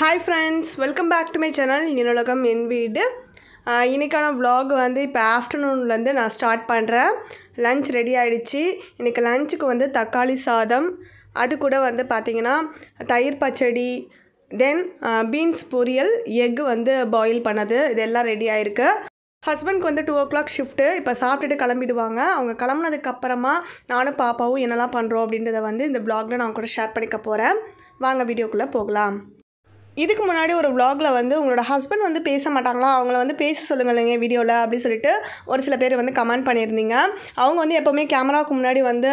Hi friends, welcome back to my channel enulagamenveedu. இன்னைக்கான vlog வந்து இப்போ ஆஃப்டர்நூன்ல இருந்து நான் ஸ்டார்ட் பண்றேன். லஞ்ச் ரெடி ஆயிடுச்சு. இன்னைக்கு லஞ்சுக்கு வந்து தக்காளி சாதம், அது கூட வந்து பாத்தீங்கன்னா தயிர் பச்சடி, தென் பீன்ஸ் பொரியல், எக் வந்து பாயில் பண்ணது, இதெல்லாம் ரெடி ஆயிருக்கு. ஹஸ்பண்ட்க்கு வந்து 2 o'clock ஷிஃப்ட்டு. இப்போ சாப்பிட்டுட்டு கிளம்பிடுவாங்க. அவங்க கிளம்புனதுக்கு அப்புறமா நானும் பாப்பாவும் என்னெல்லாம் பண்ணுறோம் அப்படின்றத வந்து இந்த vlogல நான் கூட ஷேர் பண்ணிக்க போகிறேன். வாங்க வீடியோக்குள்ளே போகலாம். இதுக்கு முன்னாடி ஒரு vlogல வந்து உங்களோட ஹஸ்பண்ட் வந்து பேச மாட்டாங்களா, அவங்கள வந்து பேச சொல்லுங்களேங்க வீடியோவில் அப்படின்னு சொல்லிட்டு ஒரு சில பேர் வந்து கமெண்ட் பண்ணியிருந்தீங்க. அவங்க வந்து எப்போவுமே கேமராவுக்கு முன்னாடி வந்து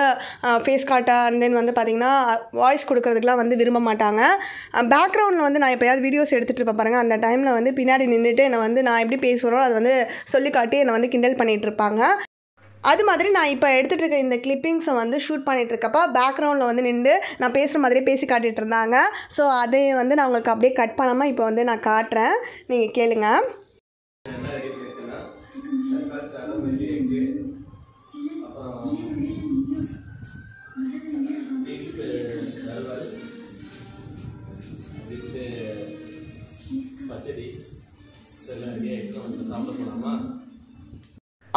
ஃபேஸ் காட்ட அண்ட் தென் வந்து பார்த்திங்கன்னா வாய்ஸ் கொடுக்கறதுக்குலாம் வந்து விரும்ப மாட்டாங்க. பேக்ரவுண்டில் வந்து நான் எப்போயாவது வீடியோஸ் எடுத்துகிட்டு இருப்பேன் பாருங்கள், அந்த டைமில் வந்து பின்னாடி நின்றுட்டு என்னை வந்து நான் எப்படி பேசுகிறோம் அதை வந்து சொல்லி காட்டி என்னை வந்து கிண்டல் பண்ணிகிட்டு இருப்பாங்க. அது மாதிரி நான் இப்போ எடுத்துகிட்டு இருக்க இந்த கிளிப்பிங்ஸை வந்து ஷூட் பண்ணிகிட்ருக்கப்போ பேக்ரவுண்டில் வந்து நின்று நான் பேசுகிற மாதிரியே பேசி காட்டிகிட்டு இருந்தாங்க. ஸோ அதை வந்து நான் உங்களுக்கு அப்படியே கட் பண்ணாமல் இப்போ வந்து நான் காட்டுறேன், நீங்கள் கேளுங்க.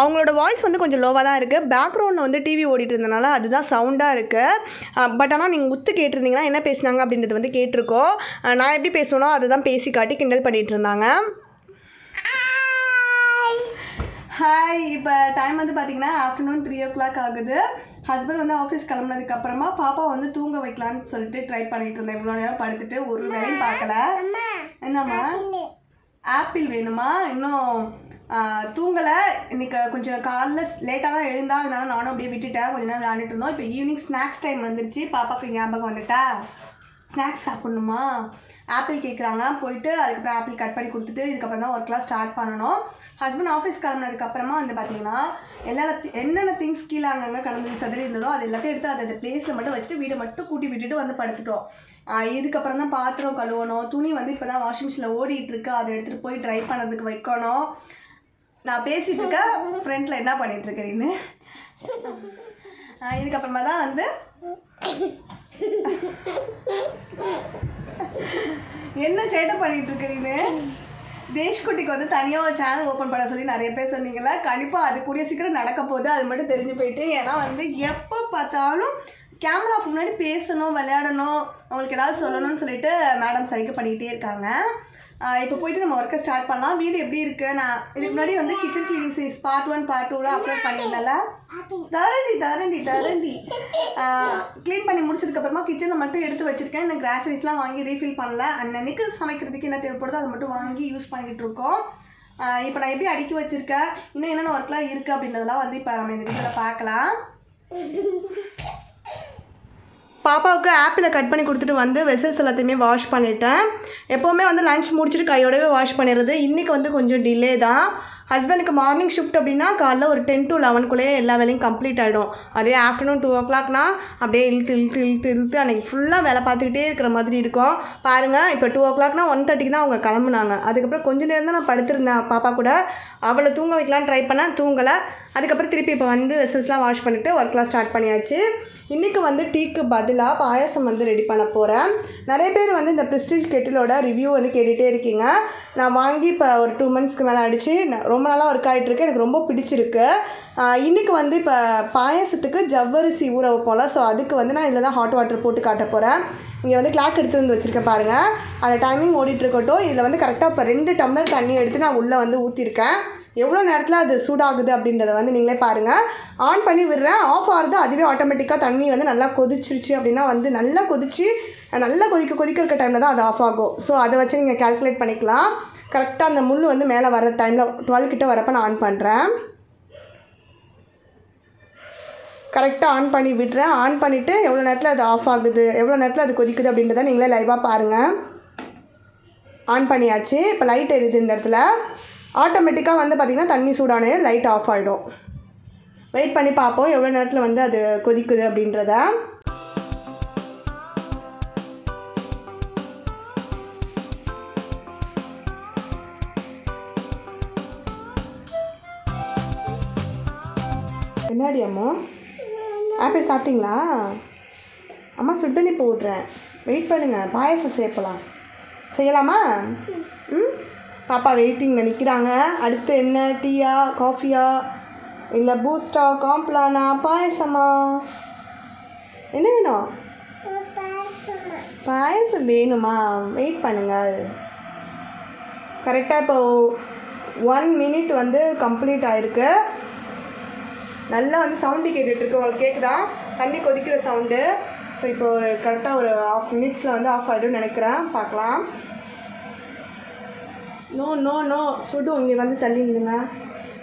அவங்களோட வாய்ஸ் வந்து கொஞ்சம் லோவாக தான் இருக்குது. பேக்ரவுண்டில் வந்து டிவி ஓடிட்டு இருந்தனால அதுதான் சவுண்டாக இருக்குது. பட் ஆனால் நீங்கள் உத்து கேட்டிருந்தீங்கன்னா என்ன பேசினாங்க அப்படின்றது வந்து கேட்டிருக்கோம். நான் எப்படி பேசணும்னோ அதை தான் பேசி காட்டி கிண்டல் பண்ணிகிட்டு இருந்தாங்க. ஹாய், இப்போ டைம் வந்து பார்த்திங்கன்னா ஆஃப்டர்நூன் 3 o'clock ஆகுது. ஹஸ்பண்ட் வந்து ஆஃபீஸ் கிளம்புனதுக்கப்புறமா பாப்பா வந்து தூங்க வைக்கலான்னு சொல்லிட்டு ட்ரை பண்ணிகிட்டு இருந்தேன். இவ்வளோ நேரம் படுத்துட்டு ஒரு வேலையும் பார்க்கல. என்னம்மா ஆப்பிள் வேணுமா? இன்னும் தூங்கலை. இன்றைக்கி கொஞ்சம் காலைல லேட்டாக தான் எழுந்தா, அதனால நானும் அப்படியே விட்டுட்டேன். கொஞ்ச நேரம் விளையாண்டுட்டு இருந்தோம். இப்போ ஈவினிங் ஸ்நாக்ஸ் டைம் வந்துருச்சு. பாப்பாவுக்கு ஞாபகம் வந்துட்டா ஸ்நாக்ஸ் சாப்பிட்ணுமா, ஆப்பிள் கேட்குறாங்க. போயிட்டு அதுக்கப்புறம் ஆப்பிள் கட் பண்ணி கொடுத்துட்டு இதுக்கப்புறம் தான் ஒர்க்லாம் ஸ்டார்ட் பண்ணணும். ஹஸ்பண்ட் ஆஃபீஸ் கிளம்புனதுக்கப்புறமா வந்து பார்த்திங்கன்னா என்னென்ன திங்ஸ் கீழே அங்கங்கே கடந்து சதுரி இருந்ததோ அது எல்லாத்தையும் எடுத்து அதை பிளேஸில் மட்டும் வச்சுட்டு வீடை மட்டும் கூட்டி விட்டுட்டு வந்து படுத்துட்டோம். இதுக்கப்புறம் தான் பாத்திரம் கழுவணும். துணி வந்து இப்போ தான் வாஷிங் மிஷினில் ஓடிட்டு இருக்கு, அதை எடுத்துகிட்டு போய் ட்ரை பண்ணதுக்கு வைக்கணும். நான் பேசிகிட்டு இருக்கேன், ஃப்ரெண்டில் என்ன பண்ணிகிட்ருக்கேன்னு. இதுக்கப்புறமா தான் வந்து என்ன சேட்டை பண்ணிகிட்ருக்கீங்க. தேஷ்குட்டிக்கு வந்து தனியாக ஒரு சேனல் ஓப்பன் பண்ண சொல்லி நிறைய பேர் சொன்னீங்களா. கண்டிப்பாக அது கூடிய சீக்கிரம் நடக்க போகுது. அது மட்டும் தெரிஞ்சு போயிட்டு, ஏன்னா வந்து எப்போ பார்த்தாலும் கேமராக்கு முன்னாடி பேசணும், விளையாடணும், அவங்களுக்கு ஏதாவது சொல்லணும்னு சொல்லிட்டு மேடம் சைக்கு பண்ணிகிட்டே இருக்காங்க. இப்போ போயிட்டு நம்ம ஒர்க்கை ஸ்டார்ட் பண்ணலாம். வீடு எப்படி இருக்குது, நான் இதுக்கு முன்னாடி வந்து kitchen cleaning series part 1 part 2 upload பண்ணியிருந்தேன்ல. தரண்டி க்ளீன் பண்ணி முடிச்சதுக்கப்புறமா கிச்சனில் மட்டும் எடுத்து வச்சுருக்கேன். இந்த கிராசரிஸ்லாம் வாங்கி ரீஃபில் பண்ணல. அன்னைக்கு சமைக்கிறதுக்கு என்ன தேவைப்படுதோ அதை மட்டும் வாங்கி யூஸ் பண்ணிகிட்டு இருக்கோம். இப்போ நான் எப்படி அடுக்கி வச்சுருக்கேன், இன்னும் என்னென்ன ஒர்க்லாம் இருக்குது அப்படின்றதெல்லாம் வந்து இப்போ நம்ம இந்த வீடியோவில் பார்க்கலாம். பாப்பாவுக்கு ஆப்பிளை கட் பண்ணி கொடுத்துட்டு வந்து வெசல்ஸ் எல்லாத்தையுமே வாஷ் பண்ணிட்டேன். எப்போவுமே வந்து லஞ்ச் முடிச்சுட்டு கையோடவே வாஷ் பண்ணிடுறது. இன்றைக்கி வந்து கொஞ்சம் டிலே தான். ஹஸ்பண்டுக்கு மார்னிங் ஷிஃப்ட் அப்படின்னா காலைல ஒரு 10 to 11 எல்லா வேலையும் கம்ப்ளீட் ஆகிடும். அதே ஆஃப்டர்நூன் 2 o'clockனா அப்படியே இழுத்து அன்றைக்கி ஃபுல்லாக வேலை பார்த்துக்கிட்டே இருக்கிற மாதிரி இருக்கும். பாருங்கள், இப்போ 2 o'clockனா 1:30 தான் அவங்க கிளம்புனாங்க. அதுக்கப்புறம் கொஞ்சம் நேரம் தான் நான் படுத்திருந்தேன் பாப்பா கூட. அவளை தூங்க வைக்கலான்னு ட்ரை பண்ணேன், தூங்கலை. அதுக்கப்புறம் திருப்பி இப்போ வந்து வெசல்ஸ்லாம் வாஷ் பண்ணிவிட்டு ஒர்க்லாம் ஸ்டார்ட் பண்ணியாச்சு. இன்றைக்கி வந்து டீக்கு பதிலாக பாயாசம் வந்து ரெடி பண்ண போகிறேன். நிறைய பேர் வந்து இந்த ப்ரெஸ்டீஜ் கெட்டிலோட ரிவ்யூ வந்து கேட்டுகிட்டே இருக்கீங்க. நான் வாங்கி இப்போ ஒரு 2 monthsக்கு மேலே ஆகிடுச்சு. ரொம்ப நாளாக ஒர்க் ஆகிட்டுருக்கு, எனக்கு ரொம்ப பிடிச்சிருக்கு. இன்றைக்கி வந்து இப்போ பாயாசத்துக்கு ஜவ்வரிசி ஊற வைப்போம்ல, ஸோ அதுக்கு வந்து நான் இதில் தான் ஹாட் வாட்டர் போட்டு காட்ட போகிறேன். இங்கே வந்து கிளாக் எடுத்து வந்து வச்சுருக்கேன் பாருங்கள், அந்த டைமிங் ஓடிட்டுருக்கட்டும். இதில் வந்து கரெக்டாக இப்போ 2 டம்ளர் தண்ணி எடுத்து நான் உள்ளே வந்து ஊற்றிருக்கேன். எவ்வளோ நேரத்தில் அது சூடாகுது அப்படின்றத வந்து நீங்களே பாருங்கள். ஆன் பண்ணி விடுறேன், ஆஃப் ஆகுது. அதுவே ஆட்டோமேட்டிக்காக தண்ணி வந்து நல்லா கொதிச்சிருச்சு அப்படின்னா வந்து நல்லா கொதிக்க இருக்க டைமில் தான் அது ஆஃப் ஆகும். ஸோ அதை வச்சு நீங்கள் கால்குலேட் பண்ணிக்கலாம். கரெக்டாக அந்த முள் வந்து மேலே வர டைமில் 12 கிட்ட வரப்போ நான் ஆன் பண்ணுறேன். கரெக்டாக ஆன் பண்ணி விடுறேன். ஆன் பண்ணிவிட்டு எவ்வளோ நேரத்தில் அது ஆஃப் ஆகுது, எவ்வளோ நேரத்தில் அது கொதிக்குது அப்படின்றத நீங்களே லைவாக பாருங்கள். ஆன் பண்ணியாச்சு. இப்போ லைட் எரியுது. இந்த இடத்துல ஆட்டோமேட்டிக்காக வந்து பார்த்திங்கன்னா தண்ணி சூடானே லைட் ஆஃப் ஆகிடும். வெயிட் பண்ணி பார்ப்போம் எவ்வளோ நேரத்தில் வந்து அது கொதிக்குது அப்படின்றத. என்னடி அம்மா, ஆப்பிள் சாப்பிட்டீங்களா? அம்மா சுடு தண்ணி போடுறேன், வெயிட் பண்ணுங்கள், பாயாசம் சேர்க்கலாம். செய்யலாமா? பாப்பா வெயிட்டிங்கில் நிற்கிறாங்க. அடுத்து என்ன, டீயா, காஃபியா, இல்லை பூஸ்டா, காம்ப்ளானா, பாயசமா, என்ன வேணும்? பாயசம் வேணுமா? வெயிட் பண்ணுங்கள். கரெக்டாக இப்போ 1 minute வந்து கம்ப்ளீட் ஆகிருக்கு. நல்லா வந்து சவுண்டு கேட்டுட்ருக்கு. உங்களுக்கு கேட்குதா? தண்ணி கொதிக்கிற சவுண்டு. ஸோ இப்போ கரெக்டாக ஒரு 1/2 minutes வந்து ஆஃப் ஆகிடும்னு நினைக்கிறேன். பார்க்கலாம். நோ சுடும். இங்கே வந்து தள்ளி நில்லுங்க.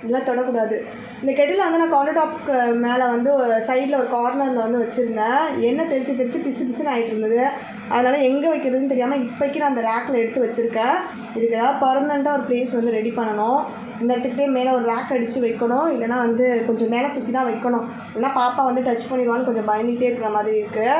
இதெல்லாம் தொடக்கூடாது. இந்த கெட்டில் வந்து நான் கவுண்டர் டாப்க்கு மேலே வந்து சைடில் ஒரு கார்னரில் வந்து வச்சுருந்தேன். எண்ணெய் தெரிச்சு பிசுன்னு ஆகிட்டு இருந்தது. அதனால் எங்கே வைக்கிறதுன்னு தெரியாமல் இப்போக்கி நான் அந்த ரேக்கில் எடுத்து வச்சுருக்கேன். இதுக்கு ஏதாவது பர்மனெண்ட்டாக ஒரு ப்ளேஸ் வந்து ரெடி பண்ணணும். இந்த இடத்துக்கிட்டே மேலே ஒரு ரேக் அடித்து வைக்கணும். இல்லைனா வந்து கொஞ்சம் மேலே தூக்கி தான் வைக்கணும். இல்லைனா பாப்பா வந்து டச் பண்ணிடுவான்னு கொஞ்சம் பயந்துகிட்டே இருக்கிற மாதிரி இருக்குது.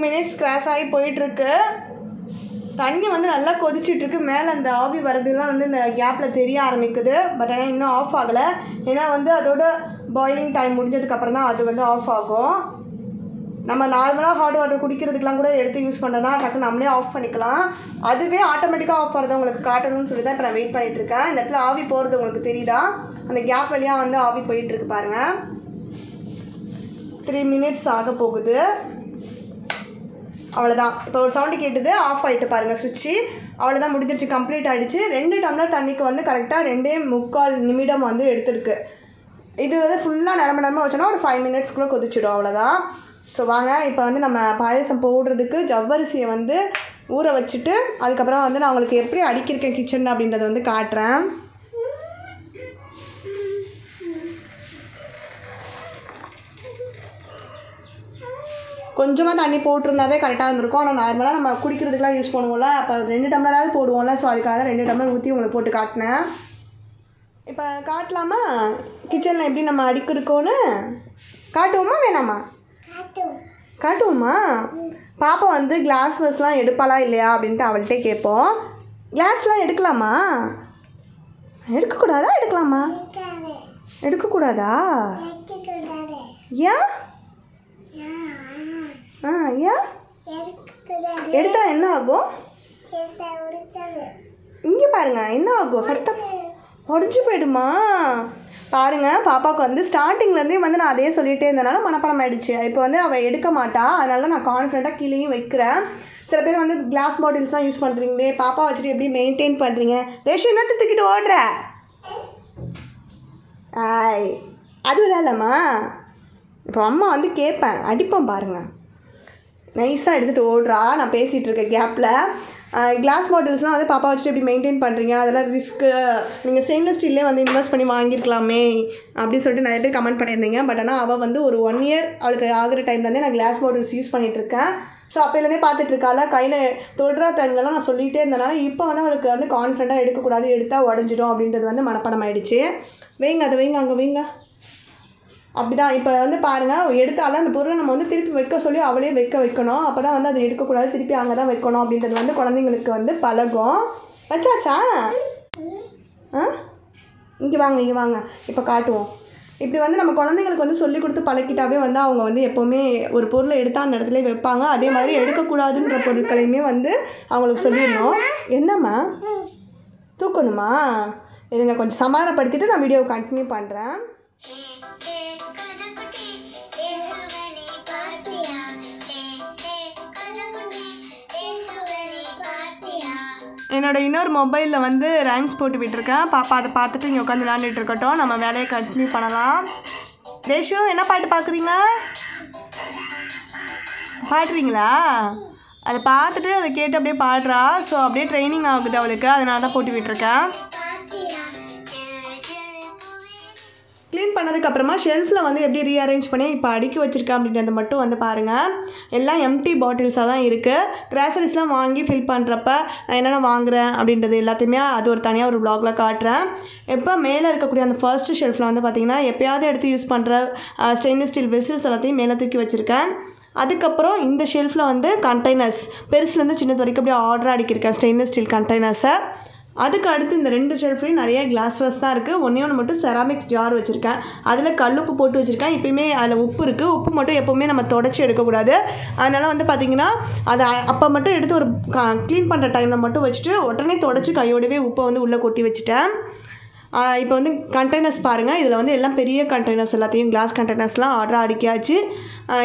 மினிட்ஸ் கிராஸ் ஆகி போயிட்டுருக்கு. தண்ணி வந்து நல்லா கொதிச்சிட்ருக்கு. மேலே அந்த ஆவி வரதுலாம் வந்து இந்த கேப்பில் தெரிய ஆரம்பிக்குது. பட் ஆனால் இன்னும் ஆஃப் ஆகலை. ஏன்னா வந்து அதோட பாயிலிங் டைம் முடிஞ்சதுக்கப்புறம் தான் அது வந்து ஆஃப் ஆகும். நம்ம நார்மலாக ஹாட் வாட்டர் குடிக்கிறதுக்கெலாம் கூட எடுத்து யூஸ் பண்ணுறதுனா டக்கு நம்மளே ஆஃப் பண்ணிக்கலாம். அதுவே ஆட்டோமேட்டிக்காக ஆஃப் ஆகிறத உங்களுக்கு காட்டணும்னு சொல்லி தான் இப்போ நான் வெயிட் பண்ணிகிட்ருக்கேன். இந்த இடத்துல ஆவி போகிறது உங்களுக்கு தெரியுதா? அந்த கேப் வழியாக வந்து ஆவி போயிட்டுருக்கு பாருங்கள். 3 minutes ஆக போகுது. அவ்வளோதான். இப்போ ஒரு சவுண்டு கேட்டுது, ஆஃப் ஆகிட்டு பாருங்கள் சுவிட்சு. அவ்வளோதான், முடிஞ்சிருச்சு, கம்ப்ளீட் ஆகிடுச்சு. 2 டம்ளர் தண்ணிக்கு வந்து கரெக்டாக 2.25 நிமிடம் வந்து எடுத்துருக்கு. இது வந்து ஃபுல்லாக நிரம்ப வச்சோன்னா ஒரு 5 minutesக்குள்ளே கொதிச்சிடும். அவ்வளோதான். ஸோ வாங்க இப்போ வந்து நம்ம பாயசம் போடுறதுக்கு ஜவ்வரிசியை வந்து ஊற வச்சுட்டு அதுக்கப்புறம் வந்து நான் உங்களுக்கு எப்படி அடிக்கிருக்கேன் கிச்சன் அப்படின்றத வந்து காட்டுறேன். கொஞ்சமாக தண்ணி போட்டிருந்தாவே கரெக்டாக இருந்திருக்கும். ஆனால் நார்மலாக நம்ம குடிக்கிறதுக்கெலாம் யூஸ் பண்ணுவோம்ல, அப்போ 2 டம்ளராவது போடுவோம்ல. ஸோ அதுக்காக தான் 2 டம்ளர் ஊற்றி உங்களுக்கு போட்டு காட்டினேன். இப்போ காட்டலாமா கிச்சனில் எப்படி நம்ம அடிக்கிருக்கோன்னு? காட்டுவோமா வேணாமா? காட்டுவோமா? பாப்பா வந்து கிளாஸ் பஸ்லாம் எடுப்பாளா இல்லையா அப்படின்ட்டு அவள்கிட்டே கேட்போம். கிளாஸ்லாம் எடுக்கலாமா? எடுக்கக்கூடாதா? எடுக்கலாமா? எடுக்கக்கூடாதா? ஏன்? ஏன் எடுத்தா என்ன ஆகும்? இங்கே பாருங்க, என்ன ஆகும்? சட்டம் உடஞ்சி போயிடுமா? பாருங்கள், பாப்பாவுக்கு வந்து ஸ்டார்டிங்லேருந்தே வந்து நான் அதே சொல்லிகிட்டே இருந்தனால மனப்பாடம் ஆகிடுச்சு. இப்போ வந்து அவள் எடுக்க மாட்டா. அதனால தான் நான் கான்ஃபிடண்ட்டாக கீழேயும் வைக்கிறேன். சில பேர் வந்து கிளாஸ் பாட்டில்ஸ்லாம் யூஸ் பண்ணுறீங்களே, பாப்பா வச்சுட்டு எப்படி மெயின்டைன் பண்ணுறீங்க? ரேஷன் என்ன தூக்கிட்டு ஓடுற? அது இல்லைம்மா. இப்போ அம்மா வந்து கேட்பேன், அடிப்பேன் பாருங்கள். நைஸாக எடுத்துகிட்டு ஓடுறா நான் பேசிகிட்டு இருக்க கேப்பில். கிளாஸ் பாட்டில்ஸ்லாம் வந்து பாப்பா வச்சுட்டு எப்படி மெயின்டைன் பண்ணுறீங்க? அதெல்லாம் ரிஸ்க்கு. நீங்கள் ஸ்டெயின்லெஸ் ஸ்டீல்லே வந்து இன்வெஸ்ட் பண்ணி வாங்கியிருக்கலாமே அப்படின்னு சொல்லிட்டு நிறைய பேர் கமெண்ட் பண்ணியிருந்தீங்க. பட் ஆனால் அவள் வந்து ஒரு 1 year அவளுக்கு ஆகிற டைம்லேருந்தே நான் கிளாஸ் பாட்டில்ஸ் யூஸ் பண்ணிகிட்ருக்கேன். ஸோ அப்போலேருந்தே பார்த்துட்ருக்கால, கையில் தொடுற டைம்லலாம் நான் சொல்லிகிட்டே இருந்தனால இப்போ வந்து அவளுக்கு வந்து கான்ஃபிடண்ட்டாக எடுக்கக்கூடாது, எடுத்தால் உடஞ்சிடும் அப்படின்றது வந்து மனப்பாடம் ஆகிடுச்சு. வைங்க, அதை வைங்க, அங்கே வைங்க. அப்படி தான் இப்போ வந்து பாருங்கள், எடுத்தாலும் அந்த பொருளை நம்ம வந்து திருப்பி வைக்க சொல்லி அவளே வைக்கணும். அப்போ தான் வந்து அதை எடுக்கக்கூடாது, திருப்பி அங்கே தான் வைக்கணும் அப்படின்றது வந்து குழந்தைங்களுக்கு வந்து பழகும். வச்சாச்சா? இங்கே வாங்க இப்போ காட்டுவோம். இப்படி வந்து நம்ம குழந்தைங்களுக்கு வந்து சொல்லி கொடுத்து பழக்கிட்டாவே வந்து அவங்க வந்து எப்போவுமே ஒரு பொருளை எடுத்தால் அந்த இடத்துல வைப்பாங்க. அதே மாதிரி எடுக்கக்கூடாதுன்ற பொருட்களையுமே வந்து அவங்களுக்கு சொல்லிடணும். என்னம்மா தூக்கணுமா? இருங்க, கொஞ்சம் சமாதானப்படுத்திட்டு நான் வீடியோவை கண்டினியூ பண்ணுறேன். என்னோட இன்னொரு மொபைலில் வந்து ரைம்ஸ் போட்டு விட்டுருக்கேன். பாப்பா அதை பார்த்துட்டு இங்கே உட்காந்து விளையாண்டுட்டு இருக்கட்டும். நம்ம வேலையை கண்டினியூ பண்ணலாம். ரேஷு, என்ன பாட்டு பார்க்குறீங்க? பாடுறீங்களா? அதை பார்த்துட்டு அதை கேட்டு அப்படியே பாடுறா. ஸோ அப்படியே ட்ரைனிங் ஆகுது அவளுக்கு, அதனால தான் போட்டு விட்டுருக்கேன். க்ளீன் க்ளீன் பண்ணதுக்கப்புறமா ஷெல்ஃபில் வந்து எப்படி ரீஅரேஞ்ச் பண்ணி இப்போ அடுக்கி வச்சுருக்கேன் அப்படின்றத மட்டும் வந்து பாருங்கள். எல்லாம் எம்டி பாட்டில்ஸாக தான் இருக்குது. கிராசரிஸ்லாம் வாங்கி ஃபில் பண்ணுறப்ப நான் என்னென்ன வாங்குகிறேன் அப்படின்றது எல்லாத்தையுமே அது ஒரு தனியாக ஒரு வ்ளாகில் காட்டுறேன். எப்போ மேலே இருக்கக்கூடிய அந்த ஃபர்ஸ்ட் ஷெல்ஃபில் வந்து பார்த்திங்கன்னா எப்போயாவது எடுத்து யூஸ் பண்ணுற ஸ்டெயின்லெஸ் ஸ்டீல் வெசில்ஸ் எல்லாத்தையும் மேலே தூக்கி வச்சுருக்கேன். அதுக்கப்புறம் இந்த ஷெல்ஃபில் வந்து கண்டெய்னர்ஸ் பெருசுலேருந்து சின்னது வரைக்கும் அப்படியே ஆர்டராக அடிக்கிருக்கேன் ஸ்டெயின்லெஸ் ஸ்டீல் கண்டெய்னர்ஸை. அதுக்கு அடுத்து இந்த 2 ஷெல்ஃப்லையும் நிறைய கிளாஸ்வேர்ஸ் தான் இருக்குது. ஒன்று மட்டும் செராமிக் ஜார் வச்சுருக்கேன். அதில் கல்லுப்பு போட்டு வச்சுருக்கேன். இப்போயுமே அதில் உப்பு இருக்குது. உப்பு மட்டும் எப்போவுமே நம்ம தொடச்சி எடுக்கக்கூடாது. அதனால் வந்து பார்த்திங்கன்னா அதை அப்போ மட்டும் எடுத்து ஒரு க்ளீன் பண்ணுற டைமில் மட்டும் வச்சுட்டு உடனே தொடச்சி கையோடவே உப்பை வந்து உள்ளே கொட்டி வச்சுட்டேன். இப்போ வந்து கண்டெய்னர்ஸ் பாருங்கள். இதில் வந்து எல்லாம் பெரிய கண்டெய்னர்ஸ் எல்லாத்தையும் கிளாஸ் கண்டெய்னர்ஸ்லாம் ஆர்டராக அடிக்காச்சு.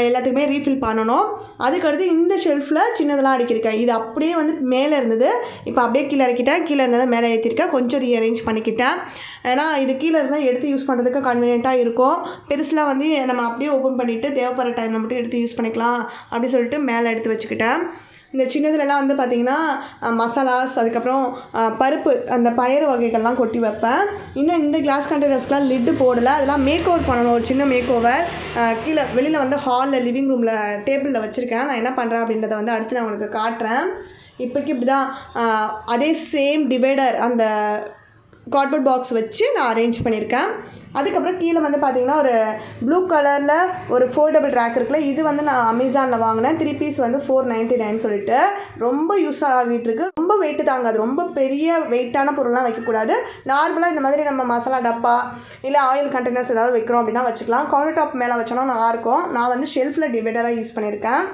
எல்லாத்துக்குமே ரீஃபில் பண்ணணும். அதுக்கடுத்து இந்த ஷெல்ஃபில் சின்னதெல்லாம் அடிக்கிருக்கேன். இது அப்படியே வந்து மேலே இருந்தது. இப்போ அப்படியே கீழே இறக்கிட்டேன். கீழே இருந்ததை மேலே ஏற்றிருக்கேன். கொஞ்சம் ரீஅரேஞ்ச் பண்ணிக்கிட்டேன். ஏன்னா இது கீழே இருந்தால் எடுத்து யூஸ் பண்ணுறதுக்கு கன்வீனியண்ட்டாக இருக்கும். பெருசுலாம் வந்து நம்ம அப்படியே ஓப்பன் பண்ணிவிட்டு தேவைப்படுற டைமில் மட்டும் எடுத்து யூஸ் பண்ணிக்கலாம் அப்படின்னு சொல்லிட்டு மேலே எடுத்து வச்சுக்கிட்டேன். இந்த சின்னதுலலாம் வந்து பார்த்திங்கன்னா மசாலாஸ், அதுக்கப்புறம் பருப்பு, அந்த பயறு வகைகள்லாம் கொட்டி வைப்பேன். இன்னும் இந்த கிளாஸ் கண்டெய்னர்ஸ்லாம் லிட்டு போடலை. அதெல்லாம் மேக் ஓவர் பண்ணணும். ஒரு சின்ன மேக் ஓவர் கீழே வெளியில் வந்து ஹாலில் லிவிங் ரூமில் டேபிளில் வச்சுருக்கேன். நான் என்ன பண்ணுறேன் அப்படின்றத வந்து அடுத்து நான் உங்களுக்கு காட்டுறேன். இப்போக்கி இப்படி தான் அதே சேம் டிவைடர் அந்த கார்ட்போர்ட் பாக்ஸ் வச்சு நான் அரேஞ்ச் பண்ணியிருக்கேன். அதுக்கப்புறம் கீழே வந்து பார்த்திங்கன்னா ஒரு ப்ளூ கலரில் ஒரு ஃபோல்டபிள் ரேக் இருக்குல்ல, இது வந்து நான் அமேசானில் வாங்கினேன். 3 பீஸ் வந்து 499 சொல்லிட்டு ரொம்ப யூஸ் ஆகிட்டுருக்கு. ரொம்ப வெயிட்டு தாங்காது. ரொம்ப பெரிய வெயிட்டான பொருள்லாம் வைக்கக்கூடாது. நார்மலாக இந்த மாதிரி நம்ம மசாலா டப்பா இல்லை ஆயில் கண்டெய்னர்ஸ் ஏதாவது வைக்கிறோம் அப்படின்னா வச்சுக்கலாம். கவுண்டர் டாப் மேலே வச்சோன்னா நல்லாயிருக்கும். நான் வந்து ஷெல்ஃபில் டிவைடராக யூஸ் பண்ணியிருக்கேன்.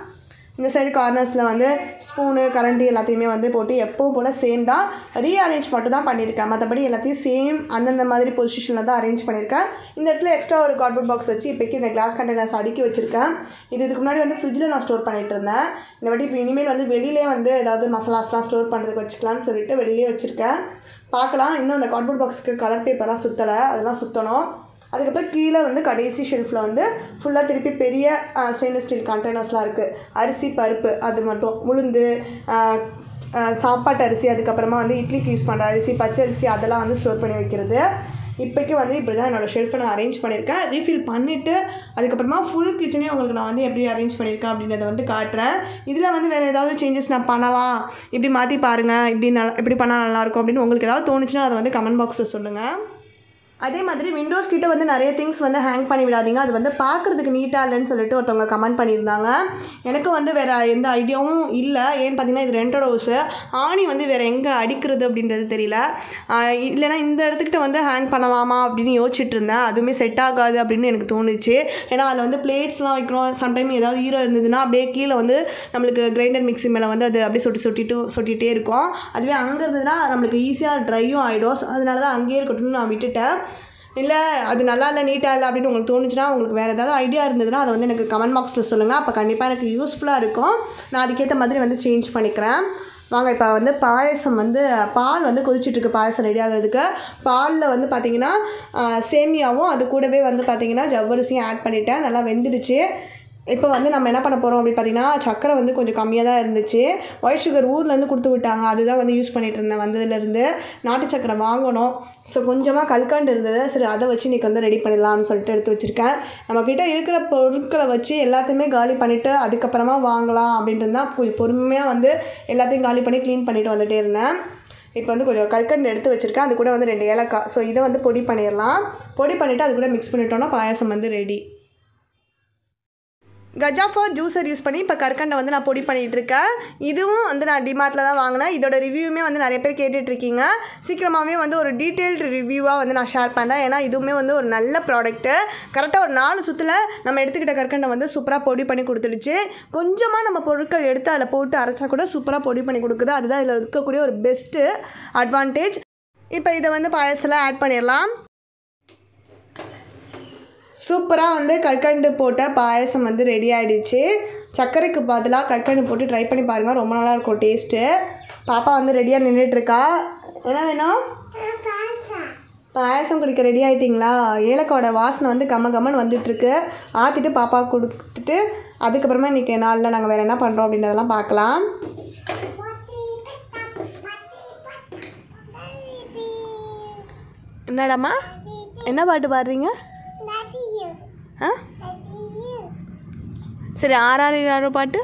இந்த சைடு கார்னர்ஸில் வந்து ஸ்பூனு கரண்டி எல்லாத்தையுமே வந்து போட்டு எப்பவும் போல் சேம் தான். ரீஅரேஞ்ச் மட்டும் தான் பண்ணியிருக்கேன். மற்றபடி எல்லாத்தையும் சேம் அந்தந்த மாதிரி பொசிஷனில் தான் அரேஞ்ச் பண்ணியிருக்கேன். இந்த இடத்துல எக்ஸ்ட்ரா ஒரு கார்ட்போர்ட் பாக்ஸ் வச்சு இப்போக்கி இந்த கிளாஸ் கண்டெய்னர்ஸ் அடுக்கி வச்சுருக்கேன். இதுக்கு முன்னாடி வந்து ஃப்ரிட்ஜில் நான் ஸ்டோர் பண்ணிகிட்டு இருந்தேன். இந்த வாட்டி இப்போ இனிமேல் வந்து வெளியிலே வந்து ஏதாவது மசாலாஸ்லாம் ஸ்டோர் பண்ணுறதுக்கு வச்சுக்கலான்னு சொல்லிட்டு வெளியிலே வச்சுருக்கேன். பார்க்கலாம். இன்னும் அந்த கார்ட்போர்ட் பாக்ஸுக்கு கலர் பேப்பராக சுற்றலை, அதெல்லாம் சுற்றணும். அதுக்கப்புறம் கீழே வந்து கடைசி ஷெல்ஃபில் வந்து ஃபுல்லாக திருப்பி பெரிய ஸ்டெயின்லெஸ் ஸ்டீல் கண்டெய்னர்ஸ்லாம் இருக்குது. அரிசி பருப்பு அது மட்டும், உளுந்து, சாப்பாட்டு அரிசி, அதுக்கப்புறமா வந்து இட்லிக்கு யூஸ் பண்ணுற அரிசி, பச்சரிசி அதெல்லாம் வந்து ஸ்டோர் பண்ணி வைக்கிறது. இப்போக்கி வந்து இப்படி தான் என்னோடய ஷெல்ஃபை நான் அரேஞ்ச் பண்ணியிருக்கேன். ரீஃபில் பண்ணிவிட்டு அதுக்கப்புறமா ஃபுல் கிச்சனையும் உங்களுக்கு நான் வந்து எப்படி அரேஞ்ச் பண்ணியிருக்கேன் அப்படின்றத வந்து காட்டுறேன். இதில் வந்து வேறு ஏதாவது சேஞ்சஸ் நான் பண்ணலாம், இப்படி மாற்றி பாருங்கள், இப்படி பண்ணால் நல்லாயிருக்கும் அப்படின்னு உங்களுக்கு ஏதாவது தோணுச்சுன்னா அதை வந்து கமெண்ட் பாக்ஸில் சொல்லுங்கள். அதே மாதிரி விண்டோஸ் கிட்ட வந்து நிறைய திங்ஸ் வந்து ஹேங் பண்ணி விடாதீங்க. அது வந்து பார்க்குறதுக்கு நீட்டாக இல்லைன்னு சொல்லிட்டு ஒருத்தவங்க கமெண்ட் பண்ணியிருந்தாங்க. எனக்கு வந்து வேறு எந்த ஐடியாவும் இல்லை. ஏன்னு பார்த்தீங்கன்னா இது ரெண்டட் ஹவுஸு. ஆணி வந்து வேறு எங்கே அடிக்கிறது அப்படின்றது தெரியல. இல்லைனா இந்த இடத்துக்கிட்ட வந்து ஹேங் பண்ணலாமா அப்படின்னு யோசிச்சுட்டு இருந்தேன். அதுவுமே செட் ஆகாது அப்படின்னு எனக்கு தோணுச்சு. ஏன்னா அதில் வந்து பிளேட்ஸ்லாம் வைக்கிறோம். சம்டைம் ஏதாவது ஈரம் இருந்ததுன்னா அப்படியே கீழே வந்து நம்மளுக்கு கிரைண்டர் மிக்ஸி மேலே வந்து அது அப்படியே சொட்டிகிட்டே இருக்கும். அதுவே அங்கே இருந்ததுன்னா நம்மளுக்கு ஈஸியாக ட்ரையும் ஆகிடும். அதனால தான் அங்கேயே இருக்கட்டும்னு நான் விட்டுட்டேன். இல்லை அது நல்லா இல்லை, நீட்டாக இல்லை அப்படின்னு உங்களுக்கு தோணுச்சுன்னா, உங்களுக்கு வேறு ஏதாவது ஐடியா இருந்ததுன்னா அதை வந்து எனக்கு கமெண்ட் பாக்ஸில் சொல்லுங்கள். அப்போ கண்டிப்பாக எனக்கு யூஸ்ஃபுல்லாக இருக்கும். நான் அதுக்கேற்ற மாதிரி வந்து சேஞ்ச் பண்ணிக்கிறேன். வாங்க இப்போ வந்து பாயசம் வந்து பால் வந்து கொதிச்சிட்ருக்கு. பாயசம் ரெடி ஆகிறதுக்கு பாலில் வந்து பார்த்திங்கன்னா சேமியாவும் அது கூடவே வந்து பார்த்திங்கன்னா ஜவ்வரிசியும் ஆட் பண்ணிவிட்டேன். நல்லா வெந்துடுச்சு. இப்போ வந்து நம்ம என்ன பண்ண போகிறோம் அப்படின்னு பார்த்தீங்கன்னா, சக்கரை வந்து கொஞ்சம் கம்மியாக தான் இருந்துச்சு. ஒயிட் சுகர் ஊர்லேருந்து கொடுத்து விட்டாங்க. அதுதான் வந்து யூஸ் பண்ணிகிட்டு இருந்தேன் வந்ததுலேருந்து. நாட்டு சக்கரை வாங்கணும். ஸோ கொஞ்சமாக கல்கண்டு இருந்தது. சரி அதை வச்சு இன்றைக்கி வந்து ரெடி பண்ணிடலாம்னு சொல்லிட்டு எடுத்து வச்சுருக்கேன். நம்மக்கிட்ட இருக்கிற பொருட்களை வச்சு எல்லாத்தையுமே காலி பண்ணிவிட்டு அதுக்கப்புறமா வாங்கலாம் அப்படின்றது தான் பொறுமையாக வந்து எல்லாத்தையும் காலி பண்ணி க்ளீன் பண்ணிவிட்டு வந்துகிட்டே இருந்தேன். இப்போ வந்து கொஞ்சம் கல்கண்டு எடுத்து வச்சுருக்கேன். அது கூட வந்து 2 ஏலக்காய். ஸோ இதை வந்து பொடி பண்ணிடலாம். பொடி பண்ணிவிட்டு அது கூட மிக்ஸ் பண்ணிட்டோன்னா பாயாசம் வந்து ரெடி. கஜாஃபா ஜூஸர் யூஸ் பண்ணி இப்போ கற்கண்டை வந்து நான் பொடி பண்ணிகிட்ருக்கேன். இதுவும் வந்து நான் டிமார்ட்டில் தான் வாங்கினேன். இதோட ரிவ்யூவுமே வந்து நிறைய பேர் கேட்டுட்ருக்கீங்க. சீக்கிரமாகவே வந்து ஒரு டீட்டெயில்டு ரிவ்யூவாக வந்து நான் ஷேர் பண்ணுறேன். ஏன்னா இதுவுமே வந்து ஒரு நல்ல ப்ராடக்ட்டு. கரெக்டாக ஒரு 4 சுற்றில் நம்ம எடுத்துக்கிட்ட கற்கண்டை வந்து சூப்பராக பொடி பண்ணி கொடுத்துடுச்சு. கொஞ்சமாக நம்ம பொருட்கள் எடுத்து அதில் போட்டு அரைச்சா கூட சூப்பராக பொடி பண்ணி கொடுக்குது. அதுதான் இதில் இருக்கக்கூடிய ஒரு பெஸ்ட்டு அட்வான்டேஜ். இப்போ இதை வந்து பாயசத்தில் ஆட் பண்ணிடலாம். சூப்பராக வந்து கற்கண்டு போட்ட பாயசம் வந்து ரெடி ஆகிடுச்சு. சர்க்கரைக்கு பதிலாக கற்கண்டு போட்டு ட்ரை பண்ணி பாருங்கள். ரொம்ப நல்லா இருக்கும் டேஸ்ட்டு. பாப்பா வந்து ரெடியாக நின்றுட்டுருக்கா. என்ன வேணும்? பாயசம் குடிக்க ரெடி ஆகிட்டிங்களா? ஏலக்காயோட வாசனை வந்து கம்மன்னு வந்துட்டுருக்கு. ஆற்றிட்டு பாப்பா கொடுத்துட்டு அதுக்கப்புறமா இன்றைக்கி நாளில் நாங்கள் வேறு என்ன பண்ணுறோம் அப்படின்றதெல்லாம் பார்க்கலாம். என்னடாம்மா, என்ன பாட்டு பாடுறீங்க? சரி ஆறாறு பாட்டு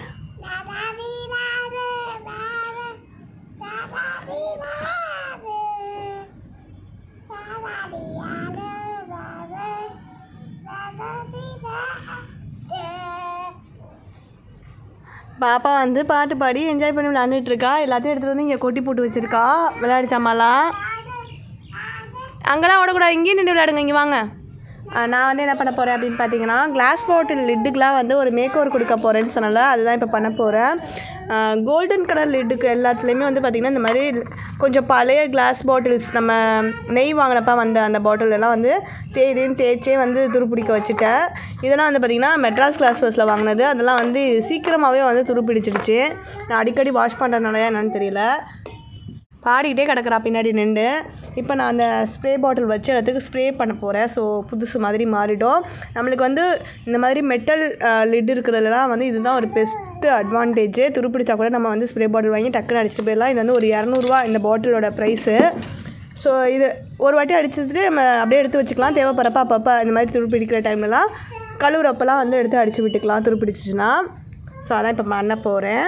பாப்பா வந்து பாட்டு பாடி என்ஜாய் பண்ணி விளையாண்டுட்டுருக்கா. எல்லாத்தையும் எடுத்துகிட்டு வந்து இங்கே கொட்டி போட்டு வச்சுருக்கா. விளையாடிச்சாமாலாம் அங்கெல்லாம் ஓடக்கூடாது, இங்கேயும் நின்று விளையாடுங்க. இங்கே வாங்க. நான் வந்து என்ன பண்ண போகிறேன் அப்படின்னு பார்த்தீங்கன்னா, கிளாஸ் பாட்டில் லிட்டுக்கெலாம் வந்து ஒரு மேக் ஓவர் கொடுக்க போகிறேன்னு சொன்னால அதுதான் இப்போ பண்ண போகிறேன். கோல்டன் கலர் லிட்டுக்கு எல்லாத்துலேயுமே வந்து பார்த்திங்கன்னா இந்த மாதிரி கொஞ்சம் பழைய கிளாஸ் பாட்டில்ஸ் நம்ம நெய் வாங்கினப்ப வந்த அந்த பாட்டிலெல்லாம் வந்து தேய்ச்சே வந்து துருப்பிடிக்க வச்சுட்டேன். இதெல்லாம் வந்து பார்த்திங்கன்னா மெட்ராஸ் கிளாஸ் ஹவுஸில் வாங்கினது. அதெல்லாம் வந்து சீக்கிரமாகவே வந்து துருப்பிடிச்சிடுச்சு. நான் அடிக்கடி வாஷ் பண்ணுறதுனாலயா என்னன்னு தெரியல. பாடிக்கிட்டே கிடக்குறா பின்னாடி நின்று. இப்போ நான் அந்த ஸ்ப்ரே பாட்டில் வச்சு எல்லாத்துக்கு ஸ்ப்ரே பண்ண போகிறேன். ஸோ புதுசு மாதிரி மாறிடும். நம்மளுக்கு வந்து இந்த மாதிரி மெட்டல் லிட் இருக்கிறதுலாம் வந்து இதுதான் ஒரு பெஸ்ட்டு அட்வான்டேஜ். துருப்பிடிச்சா கூட நம்ம வந்து ஸ்ப்ரே பாட்டில் வாங்கி டக்குன்னு அடிச்சுட்டு போயிடலாம். இது வந்து ஒரு 200 இந்த பாட்டிலோட ப்ரைஸு. ஸோ இது ஒரு வாட்டி அடிச்சுட்டு நம்ம அப்படியே எடுத்து வச்சுக்கலாம். தேவைப்படுறப்ப அப்பப்போ இந்த மாதிரி துருப்பிடிக்கிற டைம்லலாம் கழுவுறப்பெல்லாம் வந்து எடுத்து அடித்து விட்டுக்கலாம் துருப்பிடிச்சிச்சுன்னா. ஸோ அதான் இப்போ பண்ண போகிறேன்.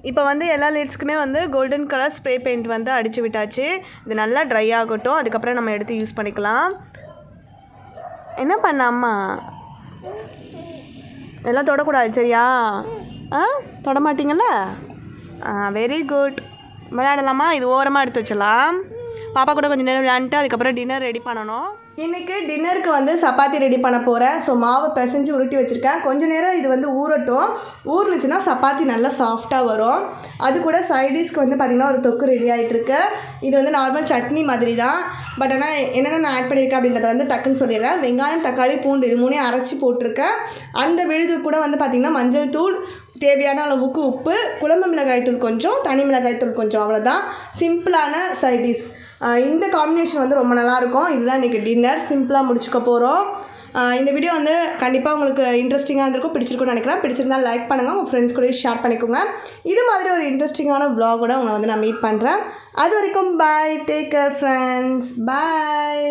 இப்போ வந்து எல்லா லிட்ஸ்க்குமே வந்து கோல்டன் கலர் ஸ்ப்ரே பெயிண்ட் வந்து அடித்து விட்டாச்சு. இது நல்லா ட்ரை ஆகட்டும். அதுக்கப்புறம் நம்ம எடுத்து யூஸ் பண்ணிக்கலாம். என்ன பண்ண அம்மா எல்லாம் தொடக்கூடாது சரியா? தொட மாட்டிங்கள்ல? Very good. விளையாடலாமா? இது ஓரமாக எடுத்து வச்சலாம். பாப்பா கூட கொஞ்சம் நேரம் விளையாண்டுட்டு அதுக்கப்புறம் டின்னர் ரெடி பண்ணணும். இன்றைக்கி டின்னருக்கு வந்து சப்பாத்தி ரெடி பண்ண போகிறேன். ஸோ மாவு பிசைஞ்சு உருட்டி வச்சுருக்கேன். கொஞ்சம் நேரம் இது வந்து ஊறட்டும். ஊறுனுச்சுன்னா சப்பாத்தி நல்லா சாஃப்டாக வரும். அது கூட சைடிஷ்க்கு வந்து பார்த்திங்கன்னா ஒரு தொக்கு ரெடி ஆகிட்டுருக்கு. இது வந்து நார்மல் சட்னி மாதிரி தான். பட் ஆனால் என்னென்ன நான் ஆட் பண்ணியிருக்கேன் அப்படின்றத வந்து டக்குன்னு சொல்லிடுறேன். வெங்காயம், தக்காளி, பூண்டு இது 3 அரைச்சி போட்டிருக்கேன். அந்த விழுது கூட வந்து பார்த்திங்கன்னா மஞ்சள் தூள், தேவையான அளவுக்கு உப்பு, குழம்பு மிளகாய் தூள் கொஞ்சம், தனி மிளகாய் தூள் கொஞ்சம், அவ்வளோதான். சிம்பிளான சைடிஷ். இந்த காம்பினேஷன் வந்து ரொம்ப நல்லாயிருக்கும். இதுதான் இன்றைக்கி டின்னர். சிம்பிளாக முடிச்சுக்க போகிறோம். இந்த வீடியோ வந்து கண்டிப்பாக உங்களுக்கு இன்ட்ரெஸ்டிங்காக இருந்திருக்கும், பிடிச்சிருக்கும்னு நினைக்கிறேன். பிடிச்சிருந்தால் லைக் பண்ணுங்கள், உங்கள் ஃப்ரெண்ட்ஸ் கூட ஷேர் பண்ணிக்கோங்க. இது மாதிரி ஒரு இன்ட்ரெஸ்டிங்கான vlog-ஓட உங்களை வந்து நான் மீட் பண்ணுறேன். அது வரைக்கும் பாய். Take care friends. பாய்.